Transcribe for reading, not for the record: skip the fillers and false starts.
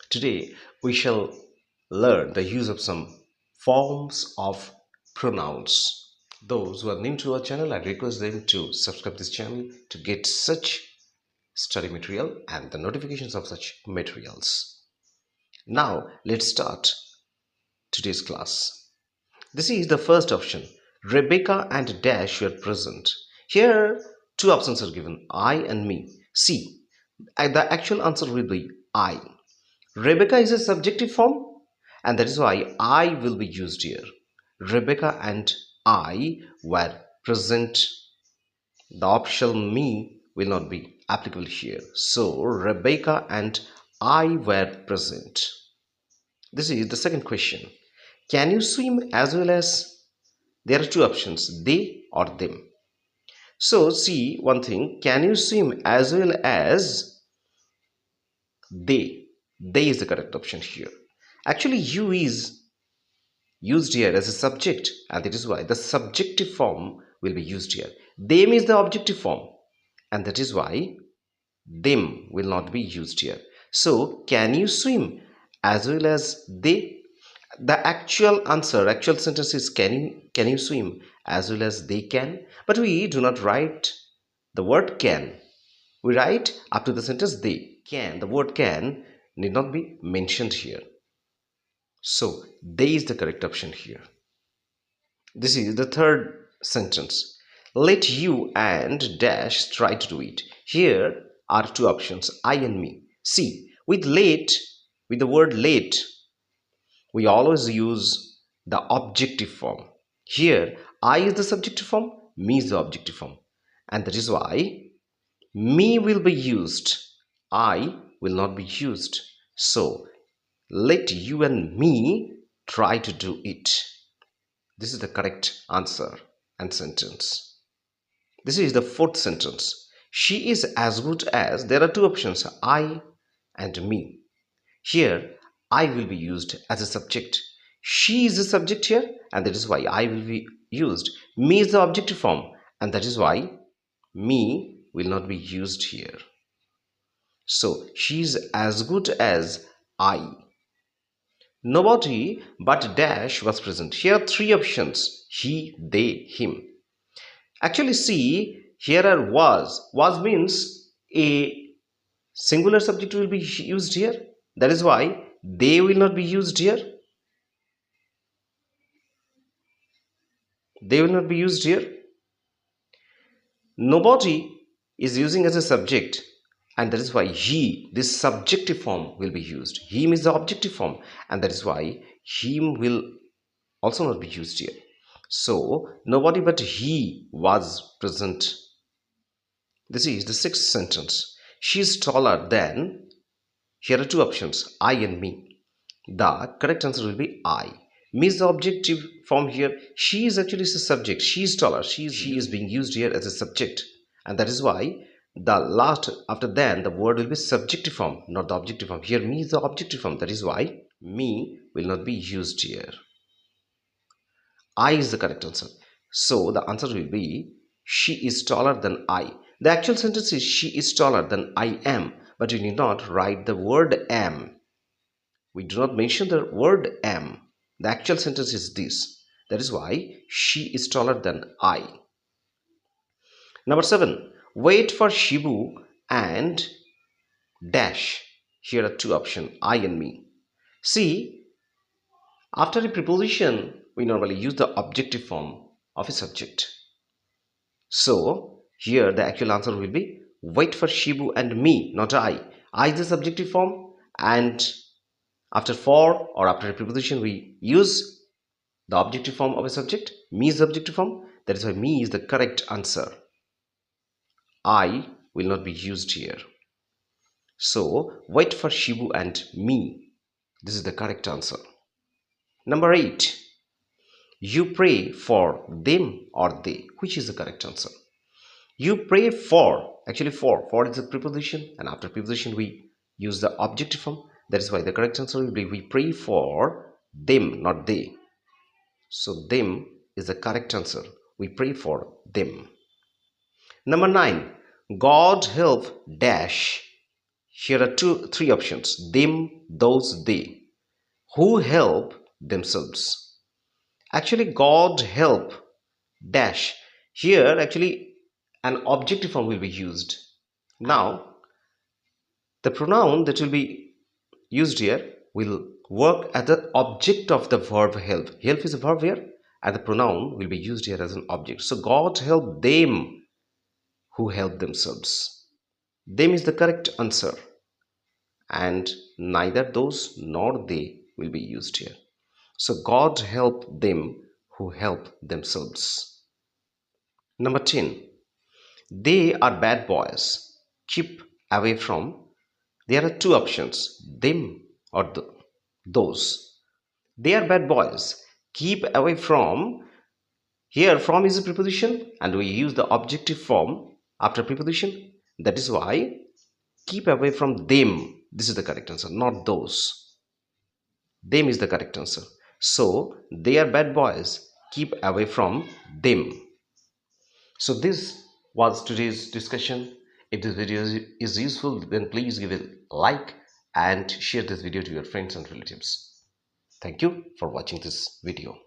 Today we shall learn the use of some forms of pronouns. Those who are new to our channel, I request them to subscribe this channel to get such study material and the notifications of such materials. Now let's start today's class. This is the first option. Rebecca and Dash were present. Here two options are given, I and me. See, the actual answer will be I. Rebecca is a subjective form, and that is why I will be used here. Rebecca and I were present. The option me will not be applicable here. So Rebecca and I were present. This is the second question. Can you swim as well as? There are two options, they or them. So see one thing, can you swim as well as they? They is the correct option here. Actually, you is used here as a subject, and that is why the subjective form will be used here. Them is the objective form, and that is why them will not be used here. So can you swim as well as they? The actual answer, actual sentence is can you swim as well as they can, but we do not write the word can. We write up to the sentence they can. The word can need not be mentioned here. So they is the correct option here. This is the third sentence. Let you and dash try to do it. Here are two options, I and me. See, with the word late, we always use the objective form. Here, I is the subjective form, me is the objective form. And that is why me will be used, I will not be used. So, let you and me try to do it. This is the correct answer and sentence. This is the fourth sentence. She is as good as, there are two options, I and me. Here, I will be used as a subject. She is the subject here, and that is why I will be used. Me is the objective form, and that is why me will not be used here. So, she is as good as I. Nobody but dash was present. Here are three options, he, they, him. Actually, see, here are was. Was means a singular subject will be used here. That is why they will not be used here. They will not be used here. Nobody is using as a subject, and that is why he, this subjective form, will be used. Him is the objective form, and that is why him will also not be used here. So nobody but he was present. This is the sixth sentence. She is taller than. Here are two options, I and me. The correct answer will be I. Me is the objective form here. She is actually a subject. She is taller. She is being used here as a subject, and that is why the last after then the word will be subjective form, not the objective form. Here me is the objective form. That is why me will not be used here. I is the correct answer. So the answer will be she is taller than I. The actual sentence is she is taller than I am, but we need not write the word am. We do not mention the word am. The actual sentence is this. That is why she is taller than I. Number 7. Wait for Shibu and dash. Here are two options, I and me. See, after a preposition, we normally use the objective form of a subject. So, here the actual answer will be wait for Shibu and me, not I. I is the subjective form, and after for or after a preposition, we use the objective form of a subject. Me is the objective form. That is why me is the correct answer. I will not be used here. So, wait for Shibu and me. This is the correct answer. Number 8. You pray for them or they. Which is the correct answer? You pray for. Actually, for is a preposition, and after preposition, we use the objective form. That is why the correct answer will be we pray for them, not they. So, them is the correct answer. We pray for them. Number 9. God help dash. Here are three options: them, those, they. Who help themselves? Actually, God help dash. Here, actually, an objective form will be used. Now, the pronoun that will be used here will work as the object of the verb help. Help is a verb here, and the pronoun will be used here as an object. So, God help them who help themselves. Them is the correct answer, and neither those nor they will be used here. So, God help them who help themselves. Number 10. They are bad boys. Keep away from. There are two options: them or those. They are bad boys. Keep away from. Here, from is a preposition, and we use the objective form after preposition. That is why keep away from them. This is the correct answer, not those. Them is the correct answer. So, they are bad boys. Keep away from them. So this was today's discussion. If this video is useful, then please give it a like and share this video to your friends and relatives. Thank you for watching this video.